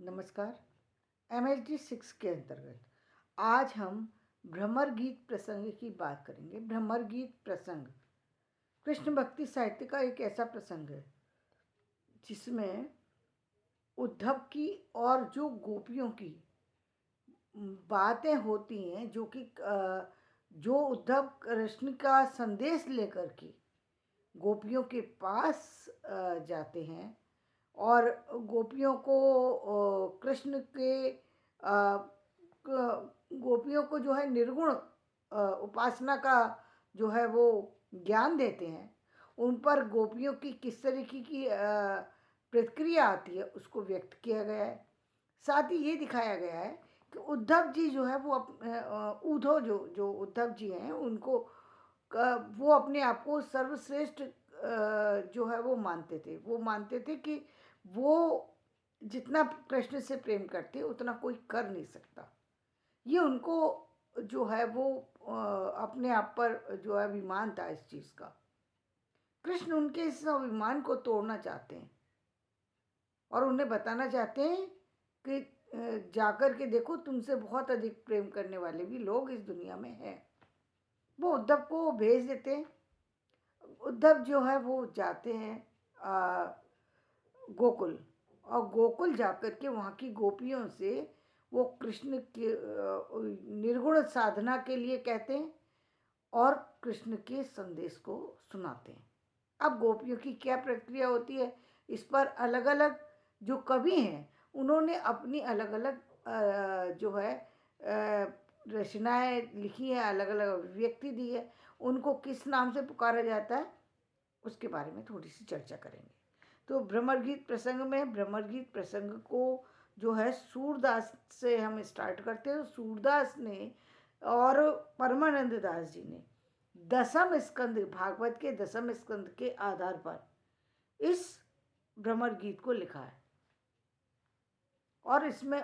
नमस्कार। MHD 6 के अंतर्गत आज हम भ्रमर गीत प्रसंग की बात करेंगे। भ्रमर गीत प्रसंग कृष्ण भक्ति साहित्य का एक ऐसा प्रसंग है जिसमें उद्धव की और जो गोपियों की बातें होती हैं, जो उद्धव कृष्ण का संदेश लेकर के गोपियों के पास जाते हैं और गोपियों को कृष्ण के गोपियों को जो है निर्गुण उपासना का जो है वो ज्ञान देते हैं। उन पर गोपियों की किस तरीके की प्रतिक्रिया आती है उसको व्यक्त किया गया है। साथ ही ये दिखाया गया है कि उद्धव जी जो है वो उद्धव जो उद्धव जी हैं उनको वो अपने आप को सर्वश्रेष्ठ जो है वो मानते थे कि वो जितना कृष्ण से प्रेम करते उतना कोई कर नहीं सकता। ये उनको जो है वो अपने आप पर जो है अभिमान था इस चीज़ का। कृष्ण उनके इस अभिमान को तोड़ना चाहते हैं और उन्हें बताना चाहते हैं कि जाकर के देखो, तुमसे बहुत अधिक प्रेम करने वाले भी लोग इस दुनिया में हैं। वो उद्धव को भेज देते हैं। उद्धव जो है वो जाते हैं गोकुल, और गोकुल जाकर के वहाँ की गोपियों से वो कृष्ण के निर्गुण साधना के लिए कहते हैं और कृष्ण के संदेश को सुनाते हैं। अब गोपियों की क्या प्रक्रिया होती है, इस पर अलग अलग जो कवि हैं उन्होंने अपनी अलग अलग जो है रचनाएं लिखी है, अलग अलग अभिव्यक्ति दी है। उनको किस नाम से पुकारा जाता है उसके बारे में थोड़ी सी चर्चा करेंगे। तो भ्रमर गीत प्रसंग में, भ्रमर गीत प्रसंग को जो है सूरदास से हम स्टार्ट करते हैं। सूरदास ने और परमानंद दास जी ने दसम स्कंद, भागवत के दसम स्कंद के आधार पर इस भ्रमर गीत को लिखा है और इसमें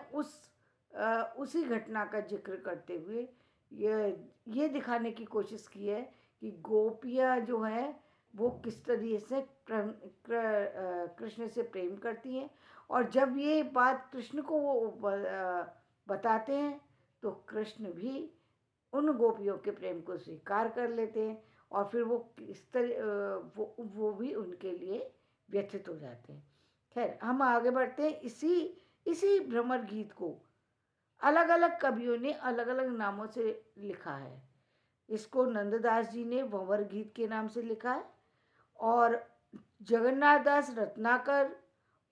उसी घटना का जिक्र करते हुए ये दिखाने की कोशिश की है कि गोपियाँ जो हैं वो किस तरीके से कृष्ण से प्रेम करती हैं। और जब ये बात कृष्ण को वो बताते हैं तो कृष्ण भी उन गोपियों के प्रेम को स्वीकार कर लेते हैं और फिर वो किस तरह वो भी उनके लिए व्यथित हो जाते हैं। खैर, हम आगे बढ़ते हैं। इसी भ्रमर गीत को अलग अलग कवियों ने अलग अलग नामों से लिखा है। इसको नंददास जी ने भंवर गीत के नाम से लिखा है और जगन्नाथ दास रत्नाकर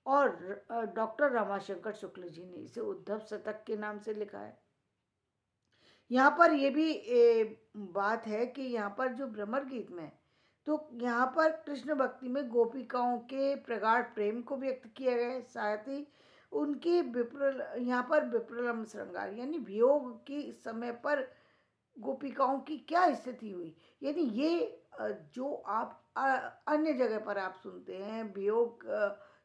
और डॉक्टर रमाशंकर शुक्ल जी ने इसे उद्धव शतक के नाम से लिखा है। यहाँ पर ये भी बात है कि यहाँ पर जो भ्रमर गीत में, तो यहाँ पर कृष्ण भक्ति में गोपिकाओं के प्रगाढ़ प्रेम को व्यक्त किया गया है। साथ ही उनकी यहाँ पर विप्रलम्ब श्रृंगार यानी वियोग के समय पर गोपिकाओं की क्या स्थिति हुई, यानी ये जो आप अन्य जगह पर आप सुनते हैं वियोग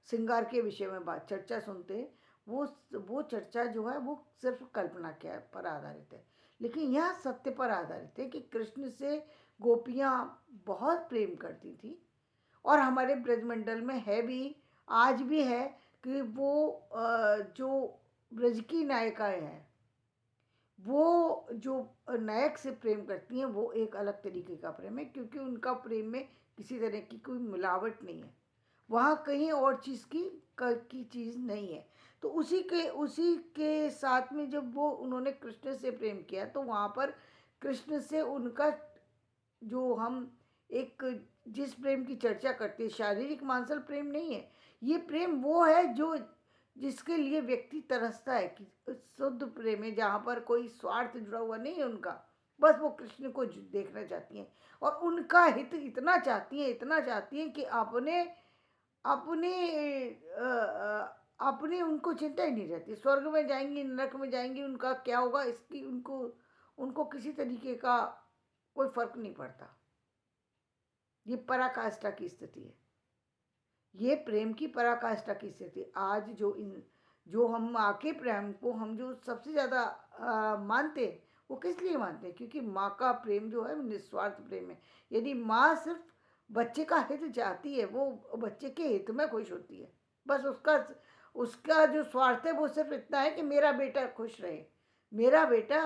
श्रृंगार के विषय में बात चर्चा सुनते हैं, वो चर्चा जो है वो सिर्फ कल्पना के पर आधारित है। लेकिन यह सत्य पर आधारित है कि कृष्ण से गोपियाँ बहुत प्रेम करती थी और हमारे ब्रजमंडल में है भी, आज भी है कि वो जो ब्रज की नायिकाएँ हैं वो जो नायक से प्रेम करती हैं वो एक अलग तरीके का प्रेम है, क्योंकि उनका प्रेम में किसी तरह की कोई मिलावट नहीं है। वहाँ कहीं और चीज़ की चीज़ नहीं है। तो उसी के साथ में जब वो उन्होंने कृष्ण से प्रेम किया तो वहाँ पर कृष्ण से उनका जो हम एक जिस प्रेम की चर्चा करते हैं, शारीरिक मांसल प्रेम नहीं है। ये प्रेम वो है जो जिसके लिए व्यक्ति तरसता है कि शुद्ध प्रेम है, जहाँ पर कोई स्वार्थ जुड़ा हुआ नहीं है उनका। बस वो कृष्ण को देखना चाहती हैं और उनका हित इतना चाहती हैं कि अपने अपने अपने उनको चिंता ही नहीं रहती। स्वर्ग में जाएंगी, नरक में जाएंगी, उनका क्या होगा इसकी उनको किसी तरीके का कोई फर्क नहीं पड़ता। ये पराकाष्ठा की स्थिति है, ये प्रेम की पराकाष्ठा की स्थिति। आज जो हम माँ के प्रेम को हम जो सबसे ज़्यादा मानते हैं, वो किस लिए मानते हैं? क्योंकि माँ का प्रेम जो है निस्वार्थ प्रेम है। यदि माँ सिर्फ बच्चे का हित चाहती है, वो बच्चे के हित में खुश होती है, बस उसका जो स्वार्थ है वो सिर्फ इतना है कि मेरा बेटा खुश रहे, मेरा बेटा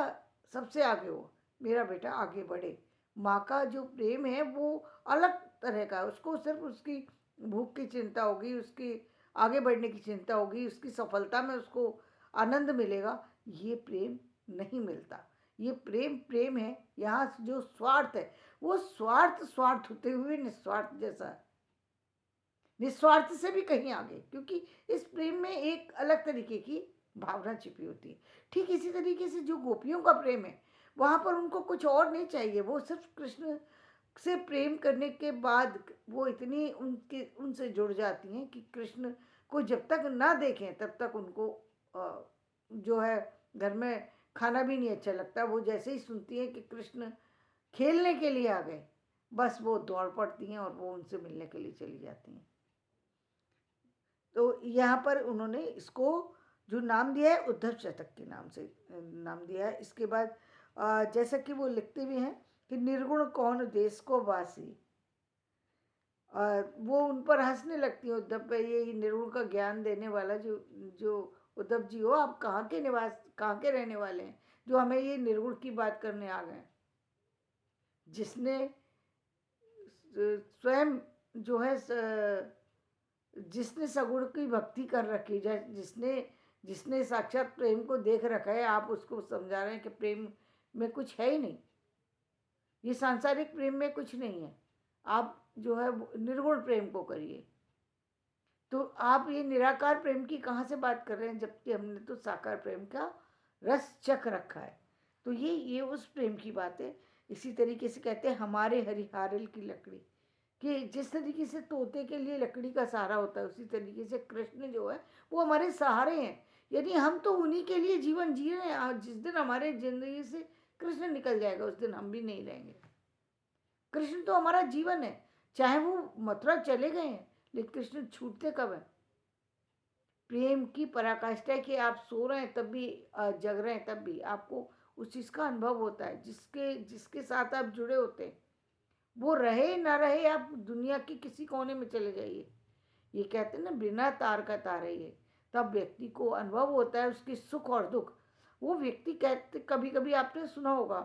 सबसे आगे हो, मेरा बेटा आगे बढ़े। माँ का जो प्रेम है वो अलग तरह का है, उसको सिर्फ उसकी भूख की चिंता होगी, उसकी आगे बढ़ने की चिंता होगी, उसकी सफलता में उसको आनंद मिलेगा। ये प्रेम नहीं मिलता। ये प्रेम प्रेम है, यहाँ जो स्वार्थ है वो स्वार्थ स्वार्थ होते हुए निस्वार्थ जैसा है, निस्वार्थ से भी कहीं आगे, क्योंकि इस प्रेम में एक अलग तरीके की भावना छिपी होती है। ठीक इसी तरीके से जो गोपियों का प्रेम है, वहाँ पर उनको कुछ और नहीं चाहिए, वो सिर्फ कृष्ण से प्रेम करने के बाद वो इतनी उनके उनसे जुड़ जाती हैं कि कृष्ण को जब तक ना देखें तब तक उनको जो है घर में खाना भी नहीं अच्छा लगता। वो जैसे ही सुनती हैं कि कृष्ण खेलने के लिए आ गए, बस वो दौड़ पड़ती हैं और वो उनसे मिलने के लिए चली जाती हैं। तो यहाँ पर उन्होंने इसको जो नाम दिया है उद्धव शतक के नाम से नाम दिया है। इसके बाद जैसा कि वो लिखते भी हैं कि निर्गुण कौन देश को वासी, वो उन पर हंसने लगती है उद्धव पे, ये निर्गुण का ज्ञान देने वाला जो जो उद्धव जी हो, आप कहाँ के निवास, कहाँ के रहने वाले हैं जो हमें ये निर्गुण की बात करने आ गए। जिसने स्वयं जो है जिसने सगुण की भक्ति कर रखी है, जिसने जिसने साक्षात प्रेम को देख रखा है, आप उसको समझा रहे हैं कि प्रेम में कुछ है ही नहीं, ये सांसारिक प्रेम में कुछ नहीं है, आप जो है निर्गुण प्रेम को करिए। तो आप ये निराकार प्रेम की कहाँ से बात कर रहे हैं, जबकि हमने तो साकार प्रेम का रस चख रखा है। तो ये उस प्रेम की बात है। इसी तरीके से कहते हैं हमारे हरिहारल की लकड़ी, कि जिस तरीके से तोते के लिए लकड़ी का सहारा होता है, उसी तरीके से कृष्ण जो है वो हमारे सहारे हैं। यानी हम तो उन्हीं के लिए जीवन जी रहे हैं, और जिस दिन हमारे जिंदगी से कृष्ण निकल जाएगा उस दिन हम भी नहीं रहेंगे। कृष्ण तो हमारा जीवन है, चाहे वो मथुरा चले गए हैं लेकिन कृष्ण छूटते कब है। प्रेम की पराकाष्ठा है कि आप सो रहे हैं तब भी, जग रहे हैं तब भी आपको उस चीज़ का अनुभव होता है, जिसके जिसके साथ आप जुड़े होते हैं, वो रहे ना रहे, आप दुनिया के किसी कोने में चले जाइए, ये कहते हैं ना बिना तार का तार है ये, तब व्यक्ति को अनुभव होता है उसके सुख और दुख। वो व्यक्ति कहते, कभी कभी आपने सुना होगा,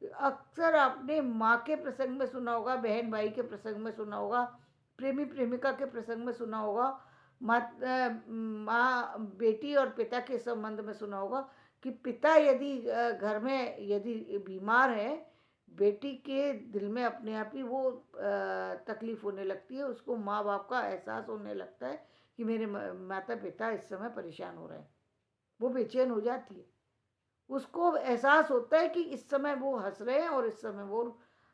अक्सर आपने माँ के प्रसंग में सुना होगा, बहन भाई के प्रसंग में सुना होगा, प्रेमी प्रेमिका के प्रसंग में सुना होगा, माँ बेटी और पिता के संबंध में सुना होगा कि पिता यदि घर में यदि बीमार है, बेटी के दिल में अपने आप ही वो तकलीफ होने लगती है, उसको माँ बाप का एहसास होने लगता है कि मेरे माता पिता इस समय परेशान हो रहे हैं, वो बेचैन हो जाती है। उसको एहसास होता है कि इस समय वो हंस रहे हैं और इस समय वो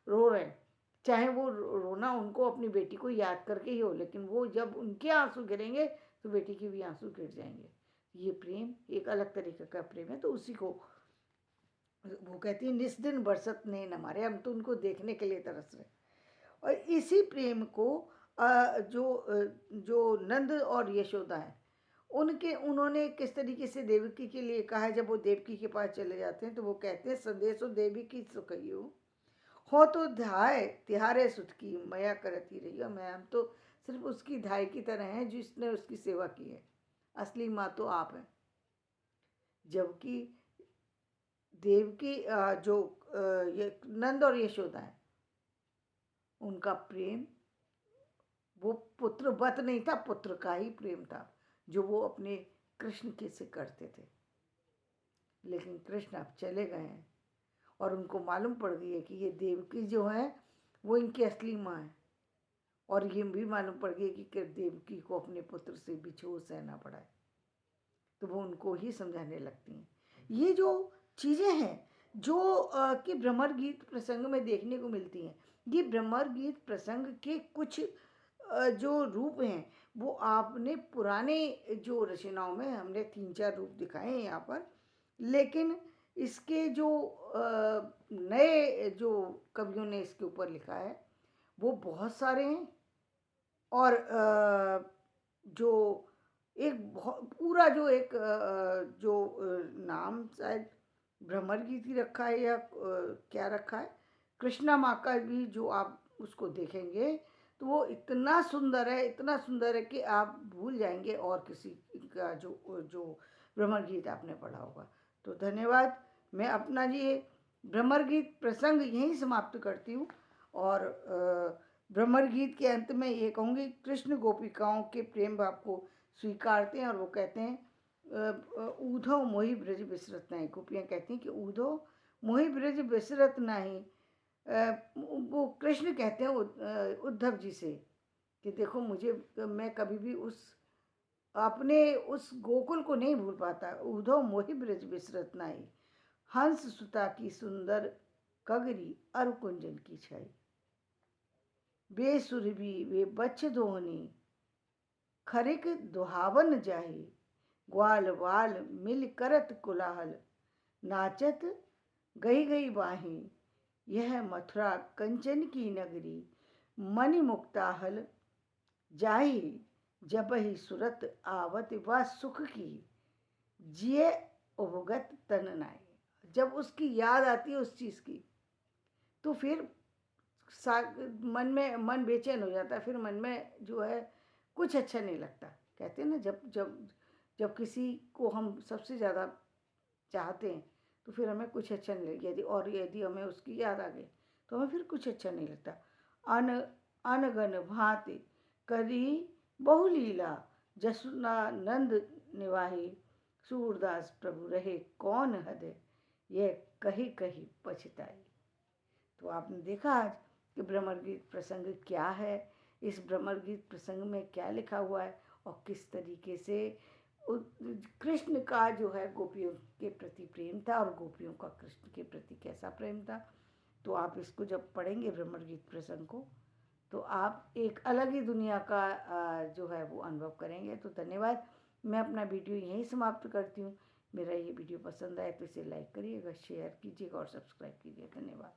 रो रहे हैं, चाहे वो रोना उनको अपनी बेटी को याद करके ही हो, लेकिन वो जब उनके आंसू गिरेंगे तो बेटी के भी आंसू गिर जाएंगे। ये प्रेम एक अलग तरीके का प्रेम है। तो उसी को वो कहती है निस दिन बरसत ने न मारे, हम तो उनको देखने के लिए तरस रहे। और इसी प्रेम को जो नंद और यशोदा है उनके उन्होंने किस तरीके से देवकी के लिए कहा है। जब वो देवकी के पास चले जाते हैं तो वो कहते हैं संदेशो देवी की सुखियो हो तो ध्याय तिहारे सुत की मया करती रही हो। मैं हम तो सिर्फ उसकी धाय की तरह हैं जिसने उसकी सेवा की है, असली माँ तो आप हैं। जबकि देवकी जो ये नंद और यशोदा है, उनका प्रेम वो पुत्रवत नहीं था, पुत्र का ही प्रेम था जो वो अपने कृष्ण के से करते थे। लेकिन कृष्ण अब चले गए हैं और उनको मालूम पड़ गई है कि ये देवकी जो है वो इनकी असली माँ है, और ये भी मालूम पड़ गई कि देवकी को अपने पुत्र से बिछोह सहना पड़ा है, तो वो उनको ही समझाने लगती हैं। ये जो चीज़ें हैं जो कि भ्रमर गीत प्रसंग में देखने को मिलती हैं, ये भ्रमर गीत प्रसंग के कुछ जो रूप हैं वो आपने पुराने जो रचनाओं में हमने 3-4 रूप दिखाए हैं यहाँ पर, लेकिन इसके जो नए जो कवियों ने इसके ऊपर लिखा है वो बहुत सारे हैं। और जो एक पूरा जो एक जो नाम शायद भ्रमर गीत ही रखा है या क्या रखा है, कृष्णा माँ का भी जो आप उसको देखेंगे तो वो इतना सुंदर है, इतना सुंदर है कि आप भूल जाएंगे और किसी का जो जो भ्रमर गीत आपने पढ़ा होगा। तो धन्यवाद। मैं अपना ये भ्रमर गीत प्रसंग यहीं समाप्त करती हूँ। और भ्रमर गीत के अंत में ये कहूँगी, कृष्ण गोपिकाओं के प्रेम भाव को स्वीकारते हैं और वो कहते हैं ऊधो मोहि ब्रज बिसरत नहीं। गोपियाँ कहती हैं कि ऊधो मोहि ब्रज बिसरत नहीं। वो कृष्ण कहते हैं उद्धव जी से कि देखो मुझे, मैं कभी भी उस अपने उस गोकुल को नहीं भूल पाता। ऊधो मोहि ब्रज बिसरत नाही, हंस सुता की सुंदर कगरी अरु कुंजन की छाई। वे सुरभि वे बच्छ दोहनी, खरिक दुहावन जाही। ग्वाल वाल मिल करत कुलाहल, नाचत गई गई बाही। यह मथुरा कंचन की नगरी, मणि मुक्ताहल जाही। जब ही सुरत आवत व सुख की, जिये उपगत तन नाई। जब उसकी याद आती है उस चीज़ की, तो फिर मन बेचैन हो जाता है। फिर मन में जो है कुछ अच्छा नहीं लगता। कहते हैं ना, जब जब जब किसी को हम सबसे ज़्यादा चाहते हैं तो फिर हमें कुछ अच्छा नहीं लगेगा। यदि हमें उसकी याद आ गई तो हमें फिर कुछ अच्छा नहीं लगता। अन अनगन भांति करी बहुलीला, जसुना नंद निवाही। सूरदास प्रभु रहे कौन हद, यह कही कही पछताई। तो आपने देखा आज कि भ्रमर गीत प्रसंग क्या है, इस भ्रमर गीत प्रसंग में क्या लिखा हुआ है और किस तरीके से कृष्ण का जो है गोपियों के प्रति प्रेम था और गोपियों का कृष्ण के प्रति कैसा प्रेम था। तो आप इसको जब पढ़ेंगे भ्रमर गीत प्रसंग को, तो आप एक अलग ही दुनिया का जो है वो अनुभव करेंगे। तो धन्यवाद। मैं अपना वीडियो यहीं समाप्त करती हूँ। मेरा ये वीडियो पसंद आए तो इसे लाइक करिएगा, शेयर कीजिएगा और सब्सक्राइब कीजिएगा। धन्यवाद।